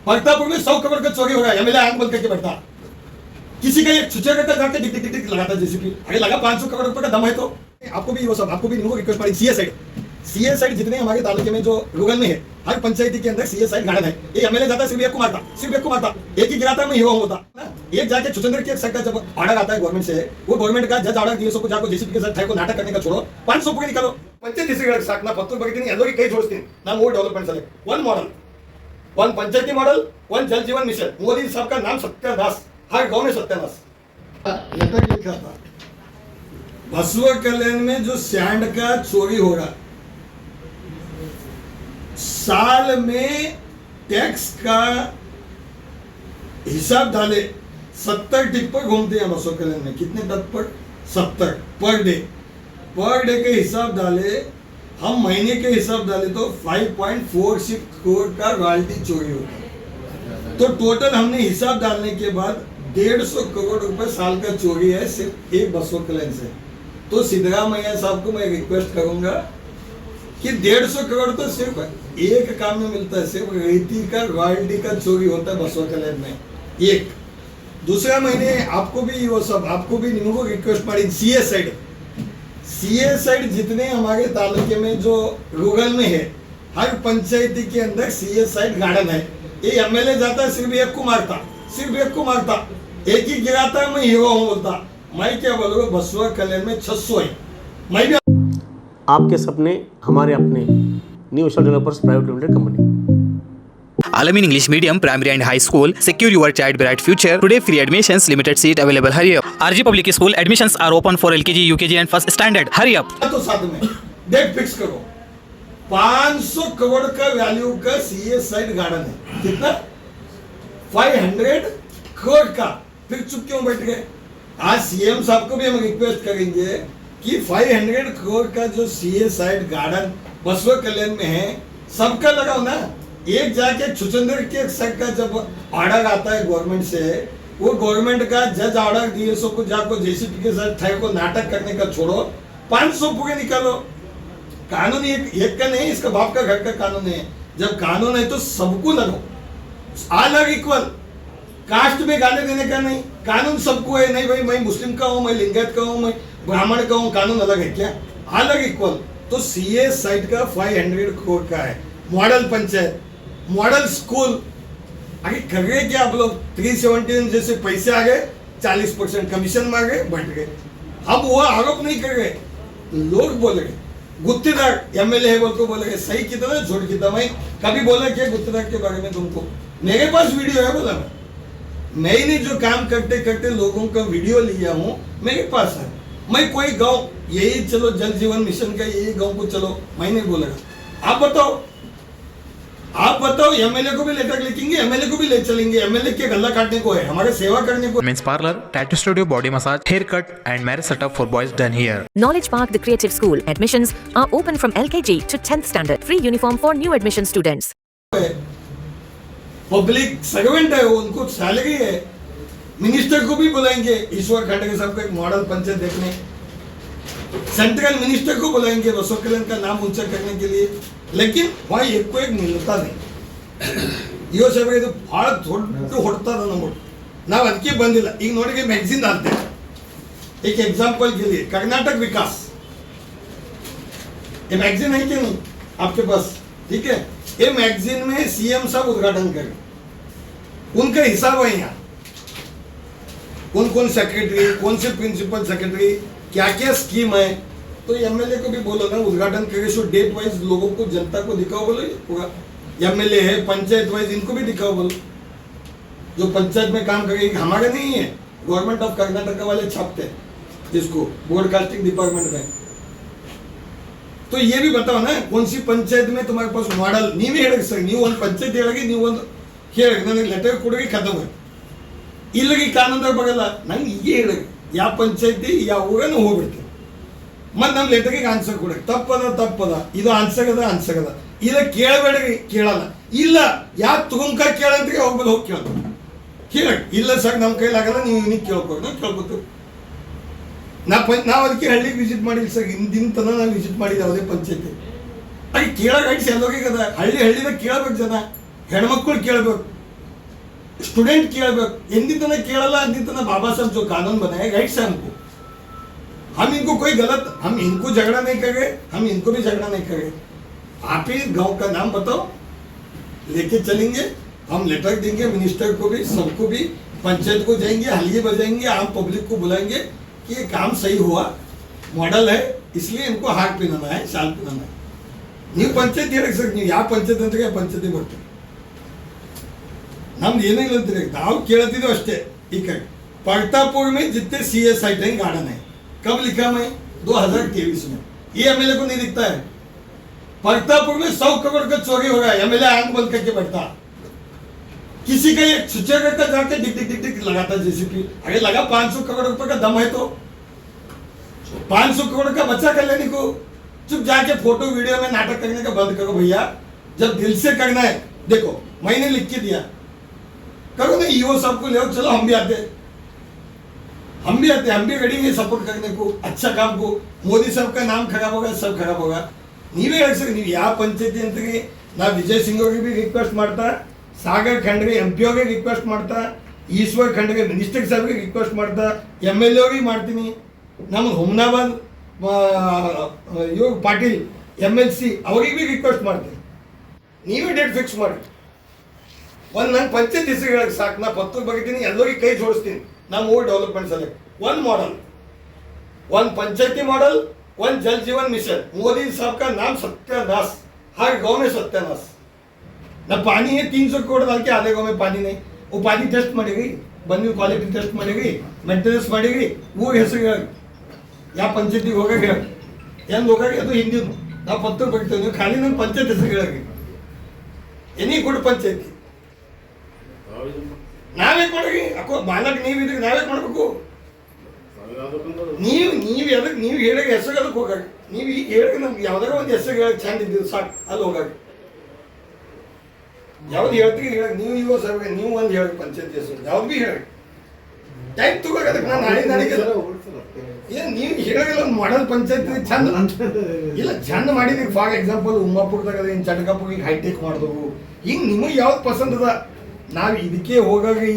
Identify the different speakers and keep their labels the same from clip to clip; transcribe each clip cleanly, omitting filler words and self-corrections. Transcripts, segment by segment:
Speaker 1: प्रतापपुर में 100 करोड़ का चोरी हो रहा है, एमएलए आंख बंद करके बैठा। किसी का एक छुचे करता जाके टिक टिक टिक लगाता जेसीपी, अरे लगा 500 करोड़ रुपए का दम है तो आपको भी वो सब आपको भी रिक्वेस्ट पड़ी। सीए साइड जितने हमारे तालुके में जो रूरल में है, हर पंचायती के अंदर सीए साइड गार्डन है। ये एमएलए जाता सिर्फ एक को मारता, एक ही गिराता मैं हीरो होता ना। एक जाके छुचंदर की एक साइड का जब ऑर्डर आता है गवर्नमेंट से, वो गवर्नमेंट का जज ऑर्डर दिए को जाको जेसीपी के साथ को नाटक करने का छोड़ो, 500 रुपये निकालो। पंचायत दिसरी साकना पत्तूर बघितली ಎಲ್ಲೋಗಿ ಕೈ ಜೋಡಿಸ್ತೀನಿ ನಾನು। वो डेवलपमेंट साले वन मॉडल, वन पंचायती मॉडल, वन जल जीवन मिशन। मोदी साहब का नाम सत्यानाश, हर गांव में सत्यानाश। लेटर लिखा था बसवा कल्याण में जो सैंड का चोरी हो रहा, साल में टैक्स का हिसाब डाले 70 टिप्पर घूमते हैं बसवा कल्याण में। कितने टिप्पर? 70 पर डे के हिसाब डाले, हम महीने के हिसाब डाले तो 5.46 करोड़ का रॉयल्टी चोरी होता। तो टोटल हमने हिसाब डालने के बाद 150 करोड़ रुपए साल का चोरी है सिर्फ एक बसवा कल्याण से। तो सिद्धरामैया साहब को मैं रिक्वेस्ट करूंगा कि 150 करोड़ तो सिर्फ एक काम में मिलता है, सिर्फ रेती का रॉयल्टी का चोरी होता है बसवा कल्याण में एक। दूसरा महीने आपको भी वो सब आपको भी निमको रिक्वेस्ट पड़ी। सीए साइड जितने हमारे तालुके में जो रूरल में है, हर पंचायती के अंदर सीए साइड गार्डन है। ये एमएलए जाता है सिर्फ एक को मारता, एक ही गिराता मैं हीरो हूँ बोलता। मैं क्या बोलूँगा, बसवा कल्याण में 600 है। मैं भी
Speaker 2: आपके सपने हमारे अपने, new Vishal developers private limited company.
Speaker 3: Alamin English Medium Primary and High School. Secure your child bright future. Today free admissions, limited seat available. Hurry up. RG Public School admissions are open for LKG, UKG and first standard. Hurry up.
Speaker 1: तो साथ में date fix करो। 500 करोड़ का value का CA side garden है। कितना? 500 करोड़ का। फिर चुप क्यों बैठ गए? आज सीएम साहब को भी हम रिक्वेस्ट करेंगे कि 500 करोड़ का जो सीए साइड गार्डन बसवा कल्याण में है, सबका लगाओ ना। एक जाके छुचंदर के साइड का जब ऑर्डर आता है गवर्नमेंट से, वो गवर्नमेंट का जज ऑर्डर दिए को जाको जेसीपी के साथ ठाई को नाटक करने का छोड़ो, 500 पूरे निकालो। कानून एक का नहीं, इसका बाप का घर का कानून है। जब कानून है तो सबको लगो, अलग इक्वल। कास्ट में गाली देने का नहीं, कानून सबको है। नहीं भाई मैं मुस्लिम का हूँ, मैं लिंगायत का हूँ, मैं ब्राह्मण का हूँ, कानून अलग है क्या? अलग इक्वल। तो सीए साइड का 500 करोड़ का है। मॉडल पंचायत, मॉडल स्कूल, आगे कर रहे क्या आप लोग? 370 जैसे पैसे आ गए, 40% कमीशन मांगे, बैठ गए। अब वो आरोप नहीं कर रहे, लोग बोल रहे गुत्तेदार एमएलए है बोल को बोल रहे। सही कितना झूठ कितना? मैं कभी बोला क्या गुत्तेदार के बारे में तुमको? मेरे पास वीडियो है, बोला मैंने जो काम करते करते लोगों का वीडियो लिया हूँ, मेरे पास है। मैं कोई गांव यही चलो जल जीवन मिशन का यही गांव को चलो, मैं नहीं बोलेगा। आप बताओ एमएलए को भी लेटर लिखेंगे, एमएलए को भी ले चलेंगे। एमएलए के गला काटने को है, हमारे सेवा करने को।
Speaker 3: Men's parlor, tattoo studio, body massage, haircut and marriage setup for boys done here.
Speaker 4: Knowledge Park, the creative school. Admissions are open from LKG to 10th standard. Free uniform for new admission students.
Speaker 1: Public servant है, उनको salary है। Minister को भी बुलाएंगे, ईश्वर खंडगे साहब को एक model panchayat देखने। सेंट्रल मिनिस्टर को बुलाएंगे बसवा कल्याण का नाम ऊंचा करने के लिए। लेकिन वहाँ एक को एक मिलता नहीं। यो साहब ಇದು ಬಹಳ ದೊಡ್ಡ ಹೊಡ್ತಾರ ನಮಗೆ। ನಾವು ಅದಕ್ಕೆ ಬಂದಿಲ್ಲ। ಈಗ ನೋಡಿ मैगजीन डालते हैं। एक एग्जांपल के लिए कर्नाटक विकास, ये मैगजीन है क्या नहीं आपके पास? ठीक है, ये मैगजीन में सीएम साहब उद्घाटन करें, उनका हिसाब है यहाँ। कौन कौन सेक्रेटरी, कौन से प्रिंसिपल सेक्रेटरी, क्या क्या स्कीम है। तो एमएलए को भी बोलो ना, उद्घाटन करे सो डेट वाइज लोगों को, जनता को दिखाओ। बोलो पूरा एमएलए है, पंचायत वाइज इनको भी दिखाओ। बोलो जो पंचायत में काम करेगी, हमारे नहीं है, गवर्नमेंट ऑफ कर्नाटक वाले छापते हैं इसको ब्रॉडकास्टिंग डिपार्टमेंट में। तो ये भी बताओ ना, कौन सी पंचायत में तुम्हारे पास मॉडल ನೀವೇ ಹೇಳಿ ಸರ್। ನೀವು ಒಂದು पंचायत ಹೇಳಿ, ನೀವು ಒಂದು ಹೇಳಿ, ನನಗೆ ಲೆಟರ್ ಕೊಡಿ, ಖತಮ್ है। ಇಲ್ಲಿಗೆ ಕಾನೂನ್ದಾಗ ಬರಲ್ಲ, ನಂಗೆ ಹೀಗೆ ಹೇಳಿ ಯಾವ ಪಂಚಾಯತಿ ಯಾವ ಊರನ್ನು ಹೋಗ್ಬಿಡ್ತೀವಿ। ಮತ್ತೆ ನಮ್ಮ ಲೆಟರ್ಗೆ ಆನ್ಸರ್ ಕೊಡಿ, ತಪ್ಪದ ಇದು ಆನ್ಸರ್ ಅದ ಇಲ್ಲ ಕೇಳಬೇಡ್ರಿ, ಕೇಳಲ್ಲ ಇಲ್ಲ ಯಾಕೆ ತುಗುಂಕ ಕೇಳಂತ್ರಿಗೆ ಹೋಗ್ಬೋದು, ಹೋಗಿ ಕೇಳಿ ಇಲ್ಲ ಸರ್ ನಮ್ಮ ಕೈಲಾಗಲ್ಲ, ನೀವು ಇನ್ನಿಗೆ ಕೇಳ್ಬೋದು, ನಾವು ಕೇಳ್ಬೋದು। ನಾವು ಅದಕ್ಕೆ ಹಳ್ಳಿಗೆ ವಿಸಿಟ್ ಮಾಡಿಲ್ಲ ಸರ್, ಹಿಂದಿನ ತನ ನಾವು ವಿಸಿಟ್ ಮಾಡಿದ್ದೆ ಯಾವುದೇ ಪಂಚಾಯತಿ। ಅಲ್ಲಿ ಕೇಳೋಕೆ ಆಯ್ತು ಎಲ್ಲೋಗಿ ಕದ ಹಳ್ಳಿದಾಗ ಕೇಳಬೇಕು, ಜನ ಹೆಣ್ಮಕ್ಳು ಕೇಳಬೇಕು, स्टूडेंट ಕೇಳಬೇಕು ಎಂದಿतನ ಕೇಳಲ್ಲ अंदितನ बाबा साहब जो कानून बनाए राइट से हमको हम इनको कोई गलत हम इनको झगड़ा नहीं करेंगे हम इनको भी झगड़ा नहीं करेंगे आप ही गांव का नाम बताओ लेके चलेंगे हम लेटर देंगे मिनिस्टर को भी सबको भी पंचायत को जाएंगे हलिये बजाएंगे आम पब्लिक को बुलाएंगे कि ये काम सही हुआ मॉडल है इसलिए इनको हाथ पहनाना है शाल पहनाना है ನೀವು ಪಂಚಾಯತ್ ಹೇಳಕ್ ಸರ್ ನೀವು ಯಾವ ಪಂಚಾಯತ್ ಅಂತ ಪಂಚಾಯತಿ ಬರ್ತೀವಿ ನಮ್ದು ಏನಿಲ್ಲ ಅಂತೀರಿ ನಾವು ಕೇಳತ್ತಿದ್ದೀವಿ ಅಷ್ಟೇ ಈ ಕಡೆ परतापुर में जितने CS साइट हैं गार्डन है कब लिखा मैं 2023 में ये MLA को नहीं दिखता है परतापुर में 100 करोड़ का चोरी हो रहा है MLA आंख बंद करके बैठता किसी का एक सुचेगा का जाके डिक डिक डिक डिक लगाता JCP अगर लगा 500 करोड़ रुपए का दम है तो 500 करोड़ का बचा कर लेने को चुप जाके फोटो वीडियो में नाटक करने का बंद करो भैया जब दिल से करना है देखो मैंने लिख के दिया करो ना ईओ साहब को ले चलो हम भी आते हम भी रेडी हैं सपोर्ट करने को अच्छा काम को मोदी साहब का नाम खराब होगा सब खराब होगा ನೀವೇ ಹೇಳಿ ಸರ್ ನೀವು ಯಾವ ಪಂಚಾಯತಿ ಅಂತೀರಿ ನಾವು ವಿಜಯ್ ಸಿಂಗ್ ಅವ್ರಿಗೆ भी ರಿಕ್ವೆಸ್ಟ್ ಮಾಡ್ತಾ ಸಾಗರ್ ಖಂಡ್ರೆ MP ಅವ್ರಿಗೆ ರಿಕ್ವೆಸ್ಟ್ ಮಾಡ್ತಾ ಈಶ್ವರ್ ಖಂಡ್ರೆ ಮಿನಿಸ್ಟರ್ ಸಾಹೇಬ್ಗೆ ರಿಕ್ವೆಸ್ಟ್ ಮಾಡ್ತಾ MLA ಅವ್ರಿಗೆ ಮಾಡ್ತೀನಿ ನಮ್ಮ ಹುಮ್ನಾಬಾದ್ ಇವಾಗ ಪಾಟೀಲ್ MLC ಅವ್ರಿಗೆ भी ರಿಕ್ವೆಸ್ಟ್ ಮಾಡ್ತೀನಿ ನೀವೇ ಡೇಟ್ ಫಿಕ್ಸ್ ಮಾಡಿ ಒಂದು ನನ್ನ ಪಂಚಾಯತ್ ಹೆಸರುಗಳಿಗೆ ಸಾಕು ನಾ ಪತ್ರ ಬರೀತೀನಿ ಎಲ್ಲರಿಗೆ ಕೈ ಜೋಡಿಸ್ತೀನಿ ನಮ್ಮ ಊರು ಡೆವಲಪ್ಮೆಂಟ್ ಸಲಕ್ಕೆ ಒಂದು मॉडल वन पंचायती मॉडल वन जल जीवन मिशन मोदी साहब का नाम सत्यानाश हर गांव में सत्यानाश न पानी है 300 करोड़ डाल के आधे गांव में पानी नहीं वो पानी टेस्ट मारेगी बनी क्वालिटी टेस्ट मारेगी मेंटेनेंस मारेगी वो ಹೆಸರು ಯಾವ ಪಂಚಾಯತಿ ಹೋಗಾಗ ಏನು ಹೋಗಾಗ ಅದು ಹಿಂದಿ ನಾವು ಪತ್ರ ಬರೀತೀವಿ ನೀವು ಖಾಲಿ ನನ್ನ ಪಂಚಾಯತ್ ಹೆಸರುಗಳಿಗೆ ಎನಿ ಗುಡ್ ಪಂಚಾಯತಿ ನಾವೇ ಕೊಡಗಿ ಅಕ್ಕೋ ಮಾಲಕ್ ನೀವು ಇದಕ್ಕೆ ನಾವೇ ಮಾಡಬೇಕು ನೀವು ಎದಕ್ಕೆ ನೀವು ಹೇಳಕ್ಕೆ ಹೆಸರು ಅದಕ್ಕೆ ಹೋಗಾಗ ನೀವು ಈಗ ಹೇಳಕ್ಕೆ ನಮ್ಗೆ ಯಾವ್ದಾರ ಒಂದು ಹೆಸರು ಹೇಳಕ್ಕೆ ಚಂದ ಇದ್ದಿದ್ದು ಸಾಕು ಅಲ್ಲಿ ಹೋಗಾಗ ಯಾವ್ದು ಹೇಳ್ತೀವಿ ಹೇಳಕ್ಕೆ ನೀವು ಇವ ಸರ್ ನೀವು ಒಂದು ಹೇಳಕ್ಕೆ ಪಂಚಾಯತ್ ಹೆಸರು ಯಾವ್ದು ಭೀ ಹೇಳಕ್ಕೆ ಟೈಮ್ ತಗೋಗ ಅದಕ್ಕೆ ನಾನು ನಾಳೆಗೆ ಏನು ನೀವು ಹೇಳೋದಿಲ್ಲ ಒಂದು ಮಾಡಲ್ ಪಂಚಾಯತ್ ಚಂದ ಇಲ್ಲ ಚಂದ ಮಾಡಿದೀವಿ ಫಾರ್ ಎಕ್ಸಾಂಪಲ್ ಉಮ್ಮಾಪುರದಾಗ ಏನು ಚಟಕಾಪುರಿಗೆ ಹೈಟೆಕ್ ಮಾಡಿದವು ಹಿಂಗೆ ನಿಮಗೆ ಯಾವ್ದು ಪಸಂದ್ ಅದ ನಾವು ಇದಕ್ಕೆ ಹೋಗಾಗಿ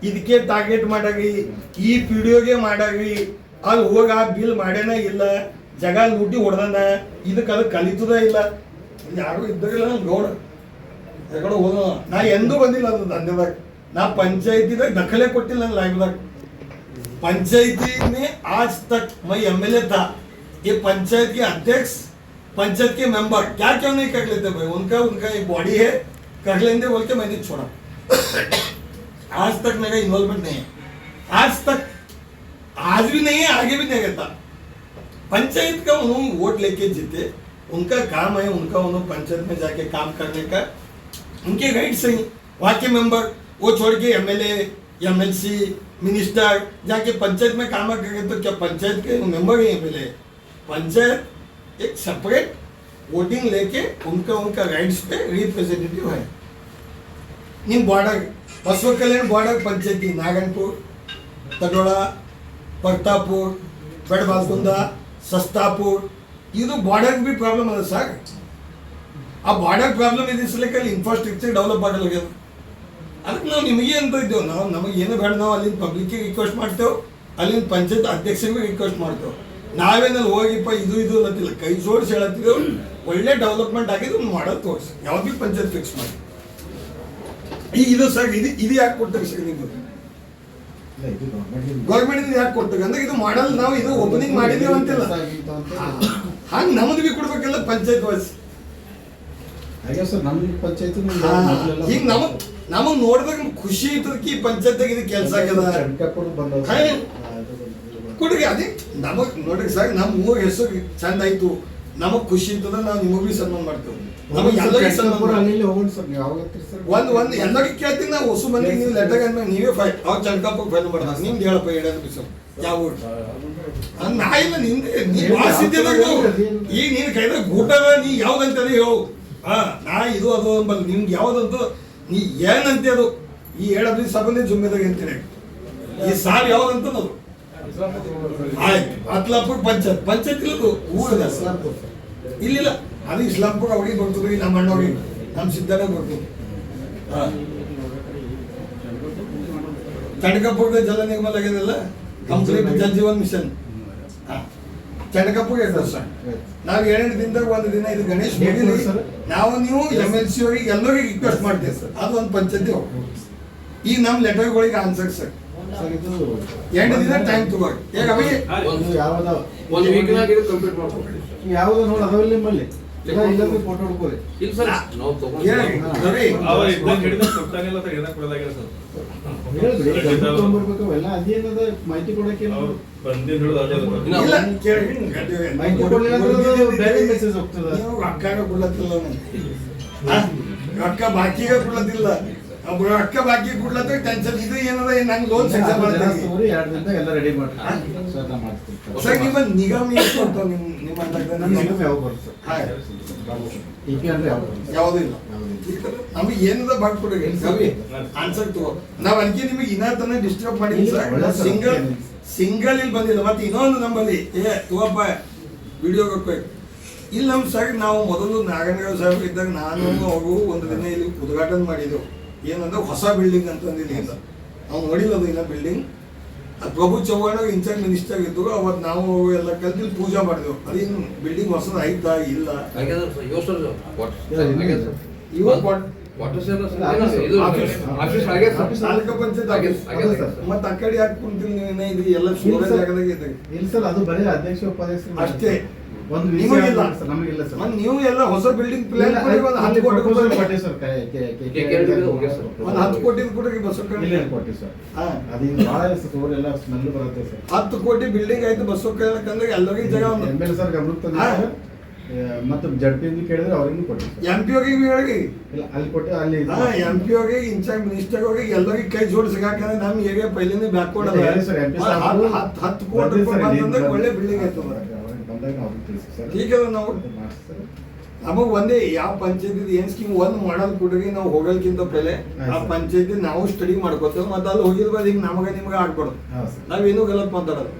Speaker 1: ಇದಕ್ಕೆ ಟಾರ್ಗೆಟ್ ಮಾಡಾಗಿ ಈ ಪಿಡಿಯೋಗೆ ಮಾಡಾಗಿ ಅಲ್ಲಿ ಹೋಗ ಬಿಲ್ ಮಾಡ್ಯಾನ ಇಲ್ಲ ಜಗ ಲೂಟಿ ಹೊಡೆದಾನ ಇದಕ್ಕೆ ಅದು ಕಲಿತದ ಇಲ್ಲ ಯಾರು ಇದ್ದಿಲ್ಲ ನಾನು ಗೌಡ ಯಾಕಡೆ ಹೋದ ನಾ ಎಂದೂ ಬಂದಿಲ್ಲ ಅದು ದಂಧೆದಾಗ ನಾ पंचायती दखले ಕೊಟ್ಟಿಲ್ಲ ನನ್ನ ಲೈಫ್ದಾಗ पंचायती में आज तक मैं MLA था ये पंचायत के अध्यक्ष पंचायत के मेंबर क्या क्यों नहीं कर लेते भाई उनका एक बॉडी है कर लेंगे बोल के मैंने छोड़ा आज तक मेरा इन्वॉल्वमेंट नहीं है आज तक आज भी नहीं है आगे भी नहीं रहता पंचायत का उन्होंने वोट लेके जीते उनका काम है उनका उन्होंने पंचायत में जाके काम करने का उनके राइट सही वहाँ के मेंबर वो छोड़ के MLA MLC मिनिस्टर जाके पंचायत में काम करेंगे तो क्या पंचायत के मेंबर ही MLA पंचायत एक सेपरेट वोटिंग लेके उनका राइट्स पे रिप्रेजेंटेटिव है निम बॉर्डर बसव कल्याण बॉर्डर पंचायती नागनपुर तडोड़ा परतापुर बेड़बालकुंद सस्तापुर ಇದು ಬಾರ್ಡರ್ भी ಪ್ರಾಬ್ಲಮ್ ಅದ ಸರ್ ಆ ಬಾರ್ಡರ್ ಪ್ರಾಬ್ಲಮ್ ಇದೆ ಸಲಕ್ಕೆ ಅಲ್ಲಿ ಇನ್ಫ್ರಾಸ್ಟ್ರಕ್ಚರ್ ಡೆವಲಪ್ ಆಗಲ್ಲ ಅದಕ್ಕೆ ನಾವು ನಿಮಗೆ ಅಂತ ಇದ್ದೇವೆ ನಾವು ನಮಗೆ ಏನು ಬೇಡ ನಾವು ಅಲ್ಲಿಂದ ಪಬ್ಲಿಕ್ಗೆ ರಿಕ್ವೆಸ್ಟ್ ಮಾಡ್ತೇವೆ ಅಲ್ಲಿಂದ ಪಂಚಾಯತ್ ಅಧ್ಯಕ್ಷರಿಗೆ ರಿಕ್ವೆಸ್ಟ್ ಮಾಡ್ತೇವೆ ನಾವೇನಲ್ಲಿ ಹೋಗಿಪ್ಪ ಇದು ಅನ್ನತ್ತಿಲ್ಲ ಕೈ ಜೋಡಿಸಿ ಹೇಳತ್ತಿದ್ದೇವೆ ಒಳ್ಳೆ ಡೆವಲಪ್ಮೆಂಟ್ ಆಗಿದೆ ಒಂದು ಮಾಡಲ್ ತೋರಿಸಿ ಯಾವ್ದು ಭೀ ಪಂಚಾಯತ್ ಫಿಕ್ಸ್ ಮಾಡಿ ಈಗ ಇದು ಸರ್ ಇದು ಯಾಕೆ ಕೊಡ್ತಾರೆ ಸರ್ ನಿಮ್ಗೆ ಗೌರ್ಮೆಂಟ್ ಯಾಕೆ ಕೊಡ್ತಾರೆ ಅಂದ್ರೆ ಇದು ಮಾಡಲ್ ನಾವು ಇದು ಓಪನಿಂಗ್ ಮಾಡಿದ್ದೇವೆ ಅಂತಿಲ್ಲ ಹಂಗೆ ನಮ್ಮದು ಭೀ ಕೊಡ್ಬೇಕಲ್ಲ ಪಂಚಾಯತ್ ವಾಯ್ಸ್
Speaker 5: ಹಾಗೆ ಸರ್ ನಮ್ಮ ಪಂಚಾಯತ್
Speaker 1: ಈಗ ನಮಗ್ ನೋಡಿದಾಗ ಖುಷಿ ಇರ್ತದಕ್ಕೆ ಈ ಪಂಚಾಯತ್ ಇದು ಕೆಲಸ ಆಗ್ಯದ ಕೊಡ್ರಿ ಅದೇ ನಮಗ್ ನೋಡ್ರಿ ಸರ್ ನಮ್ಮ ಊರ ಹೆಸರು ಚಂದ ಆಯ್ತು ನಮಗ್ ಖುಷಿ ಇರ್ತದ ನಾವು ನಿಮಗ್ ಭೀ ಸನ್ಮಾನ ಮಾಡ್ತೇವೆ ನಮಗೆ ಎಲ್ಲರಿಗೂ ಸನ್ಮಾನ ಒಂದ್ ಎಲ್ಲರಿಗೂ ಕೇಳ್ತೀನಿ ನಾವು ಹೊಸ ಮಂದಿಗೆ ನೀವು ಲೆಟರ್ ಅಂದ್ಮೇಲೆ ನೀವೇ ಫೈಲ್ ಅವ್ರು ಚಂದ್ಕಾಪಕ್ಕೆ ಫೈಲ್ ಮಾಡ್ತಾರೆ ನಿಮ್ದು ಹೇಳಪ್ಪ ಹೇಳೋದು ಬಿಸು ಯಾವ ಊರು ನಾ ಇಲ್ಲ ನಿಂದೆ ನೀ ವಾಸಿದ್ದಾಗ ಈಗ ನೀನು ಕೈದಾಗ ಊಟದ ನೀ ಯಾವ್ದಂತದ ಹೇಳು ನಾ ಇದು ಅದು ಅಂಬಲ್ಲ ನಿಮ್ಗೆ ಯಾವ್ದಂತೂ ನೀ ಏನಂತೆ ಅದು ಈ ಹೇಳೋದು ಸಭೆ ಜುಮ್ಮೆದಾಗ ಅಂತೀನಿ ಈ ಸಾರ್ ಯಾವ್ದಂತ ಅದು ಆಯ್ತು ಅತ್ಲಾಪುರ್ ಪಂಚಾಯತ್ ಇಲ್ಲದು ಊರದ ಇಲ್ಲಿಲ್ಲ ಅದು ಇಸ್ಲಾಂಪುರ ಅವ್ರಿಗೆ ಬರ್ತದೆ ನಮ್ಮ ಅಣ್ಣವ್ರಿಗೆ ನಮ್ಮ ಸಿದ್ಧಾರ್ಥ ಬರ್ತದೆ ಚಂಡಕಪುರದ ಜಲ ನಿಗಮ ಆಗಿದೆಲ್ಲ complete Jal Jeevan mission. Chandakapur sir ನಾವು 2 ದಿನದಾಗ 1 ದಿನ ಇದು ಗಣೇಶ್ ಮುಗಿಲಿ ನಾವು ನೀವು MLC ಅವರಿಗೆ ಎಲ್ಲರಿಗೆ ರಿಕ್ವೆಸ್ಟ್ ಮಾಡ್ತೇವೆ ಸರ್. ಅದು ಒಂದು ಪಂಚಾಯತಿ ಈಗ ನಮ್ಮ ಲೆಟರ್ಗಳಿಗೆ ಆನ್ಸರ್ ಸರ್.
Speaker 5: ಸರ್ ಇದು
Speaker 1: 2 ದಿನ ಟೈಮ್ ತಗೋರಿ. ಈಗ ಅಭಿ
Speaker 5: ಯಾವ್ದು
Speaker 6: ಒಂದು ವೀಕ್ನಾಗ ಇದು ಕಂಪ್ಲೀಟ್ ಮಾಡ್ಕೊಡ್ರಿ.
Speaker 5: ಯಾವ್ದು ನೋಡಿ ಅದಾವಲ್ಲ ನಿಮ್ಮಲ್ಲಿ ಇಲ್ಲದ್ರೆ ಫೋಟೋ ಹೊಡ್ಕೋರಿ.
Speaker 6: ಇಲ್ಲ ಸರ್ ನಾವು ತಗೊಂಡು
Speaker 1: ರವಿ
Speaker 5: ಹೇಳ್ಬಿಡಿ ತಗೊಂಡ್ಬರ್ಬೇಕು ಎಲ್ಲ ಅದೇನದ ಮಾಹಿತಿ ಕೊಡಕ್ಕೆ
Speaker 1: ಇಲ್ಲ ಕೇಳಿ
Speaker 5: ಮಾಹಿತಿ ಕೊಡ್ಲಿಲ್ಲ ಅಂದ್ರೆ ಅದು ಬೇರೆ ಮೆಸೇಜ್ ಹೋಗ್ತದ.
Speaker 1: ನೀವು ರೊಕ್ಕಾಗ ಕೊಡ್ಲತ್ತಿಲ್ಲ ರೊಕ್ಕ ಬಾಕಿಗ ಕೊಡ್ಲತ್ತಿಲ್ಲ. ರೊಕ್ಕ ಬಾಕಿ ಕೊಡ್ಲತ್ತ ಟೆನ್ಷನ್ ಇದು ಏನದ ನಂಗೆ ಲೋನ್ ಸೆಕ್ಷನ್ ಮಾಡ್ತೀನಿ
Speaker 5: 2 ದಿನದಾಗ ಎಲ್ಲ ರೆಡಿ ಮಾಡಿ ಸ್ವತಃ ಮಾಡ್ತೀನಿ
Speaker 1: ಸರ್. ನಿಮ್ಮ ನಿಗಮ ಎಷ್ಟು ಬರ್ತಾವ ನಿಮ್ಮ
Speaker 5: ನಮ್ಮ ನಿಗಮ ಯಾವಾಗ ಬರುತ್ತೆ ಸರ್? EP ಅಂದ್ರೆ ಯಾವಾಗ ಬರುತ್ತೆ?
Speaker 1: ಯಾವುದೂ ಇಲ್ಲ. ನಮಗೆ ಏನದ ಬಾಳ್ಕೊಡ್ರಿ ರವಿ ಆನ್ಸರ್ ತಗೋ. ನಾವ್ ಅದಕ್ಕೆ ನಿಮಗೆ ಇನ್ನತನ ಡಿಸ್ಟರ್ಬ್ ಮಾಡಿದ್ವಿ ಸರ್. ಸಿಂಗಲ್ ಇಲ್ಲಿ ಬಂದಿಲ್ಲ. ಮತ್ತೆ ಇನ್ನೊಂದು ನಮ್ಮಲ್ಲಿ ತಗೋಪ್ಪ ವಿಡಿಯೋ ಕೊಡ್ಬೇಕು ಇಲ್ಲಿ ನಮ್ಮ ಸರ್. ನಾವು ಮೊದಲು ನಾಗನಗೌಡ ಸಾಹೇಬ್ ಇದ್ದಾಗ ನಾನು ಅವರು 1 ದಿನ ಇಲ್ಲಿ ಉದ್ಘಾಟನೆ ಮಾಡಿದ್ದೆವು. ಏನಂದ್ರೆ ಹೊಸ ಬಿಲ್ಡಿಂಗ್ ಅಂತಂದಿಲ್ಲ ಇಲ್ಲ ನಾವು ನೋಡಿಲ್ಲ ಅದು ಇಲ್ಲ ಬಿಲ್ಡಿಂಗ್. ಪ್ರಭು ಚವ್ಹಾಣ್ ಇನ್ಚಾರ್ಜ್ ಮಿನಿಸ್ಟರ್ ಇದ್ರು. ಅವತ್ತು ನಾವು ಎಲ್ಲ ಕಲ್ತು ಪೂಜಾ ಮಾಡಿದೆವು. ಅದೇನು ಬಿಲ್ಡಿಂಗ್ ಹೊಸದು ಆಯ್ತಾ ಇಲ್ಲ
Speaker 6: ಆಗ್ಯದ ಸರ್ ಯೋಸರ್
Speaker 1: ಇವಾಗ
Speaker 6: ವಾಟರ್ ಸೇಲ್ ಇದು ಆಫೀಸ್ ಆಗ್ಯದ ಸರ್.
Speaker 1: ತಾಲೂಕು ಪಂಚಾಯತ್ ಆಫೀಸ್ ಮತ್ತೆ ಆ ಕಡೆ ಯಾಕೆ ಕುಂತಿಲ್ಲ ನೀವೇನ ಇದು ಎಲ್ಲ ಶೋರ ಜಾಗದಾಗ ಇದ್ದಾಗ
Speaker 5: ಇಲ್ಲ ಸರ್ ಅದು ಬರೀ ಅಧ್ಯಕ್ಷ ಉಪಾಧ್ಯಕ್ಷರು
Speaker 1: ಅಷ್ಟೇ.
Speaker 5: ಒಂದು
Speaker 1: ನಿಮಗಿಲ್ಲ
Speaker 5: ನಮಗಿಲ್ಲ ಸರ್.
Speaker 1: ಮತ್ತೆ ನೀವು ಎಲ್ಲ ಹೊಸ ಬಿಲ್ಡಿಂಗ್ ಪ್ಲಾನ್ ಮಾಡಿ ಒಂದು 10 ಕೋಟಿ ರೂಪಾಯಿ
Speaker 5: ಕೊಟ್ಟಿವಿ ಸರ್.
Speaker 1: ಒಂದು 10 ಕೋಟಿ ಕೊಡಿ ಬಸವಕಳ್ಳಿ.
Speaker 5: ಇಲ್ಲ ಕೊಟ್ಟಿವಿ ಸರ್.
Speaker 1: ಹಾ
Speaker 5: ಅದು ಭಾಳ ಸೋರ್ ಎಲ್ಲ ಸ್ಮೆಲ್ ಬರುತ್ತೆ ಸರ್.
Speaker 1: 10 ಕೋಟಿ ಬಿಲ್ಡಿಂಗ್ ಆಯ್ತು ಬಸವಕಳ್ಳಿ ಎಲ್ಲರಿಗೂ ಜಾಗ ಒಂದು
Speaker 5: MLA ಸರ್ ಗಮನಕ್ಕೆ ತಂದಿದೆ ಸರ್. ಮತ್ತು ಜಡ್ಪಿ ಕೇಳಿದ್ರೆ ಅವ್ರಿಗೂ ಕೊಟ್ಟಿವಿ ಸರ್.
Speaker 1: MP ಹೋಗಿ ಹೇಳಿ
Speaker 5: ಇಲ್ಲ ಅಲ್ಲಿ ಕೊಟ್ಟು ಅಲ್ಲಿ
Speaker 1: MP ಹೋಗಿ ಇನ್ಚಾರ್ಜ್ ಮಿನಿಸ್ಟರ್ ಹೋಗಿ ಎಲ್ಲರಿಗೆ ಕೈ ಜೋಡಿಸಿ ಯಾಕಂದ್ರೆ ನಮ್ಮ ಏರಿಯಾ ಪೈಲಿಂದ ಬ್ಯಾಕ್ವರ್ಡ್ ಅದ.
Speaker 5: ಹೇಳಿ ಸರ್, MP ಸಾಹೇಬ್
Speaker 1: 10 ಕೋಟಿ ರೂಪಾಯಿ ಬಂತಂದ್ರೆ ಒಳ್ಳೆ ಬಿಲ್ಡಿಂಗ್ ಆಯ್ತು.
Speaker 5: ಬಂದಾಗ ನಾವು ತಿಳಿಸಿ ಸರ್.
Speaker 1: ಈಗ ನಾವು
Speaker 5: ಮಾಡಿ ಸರ್.
Speaker 1: ನಮಗ್ ಒಂದೇ ಯಾವ ಪಂಚಾಯತಿ ಏನ್ ಸ್ಕೀಮ್ ಒಂದ್ ಮಾಡಲ್ ಕೊಡ್ರಿ ನಾವು ಹೋಗಲ್ಕಿಂತ ಪೆಲೆ ಆ ಪಂಚಾಯತಿ ನಾವು ಸ್ಟಡಿ ಮಾಡ್ಕೋತೇವೆ. ಮತ್ತೆ ಅಲ್ಲಿ ಹೋಗಿದ್ ಬಾದ್ ಹಿಂಗ್ ನಮಗ ನಿಮ್ಗ ಆಗ್ಬಾರ್ದು.
Speaker 5: ಹೌದು ಸರ್.
Speaker 1: ನಾವೇನು ಗಲತ್ ಮಾತಾಡೋದು.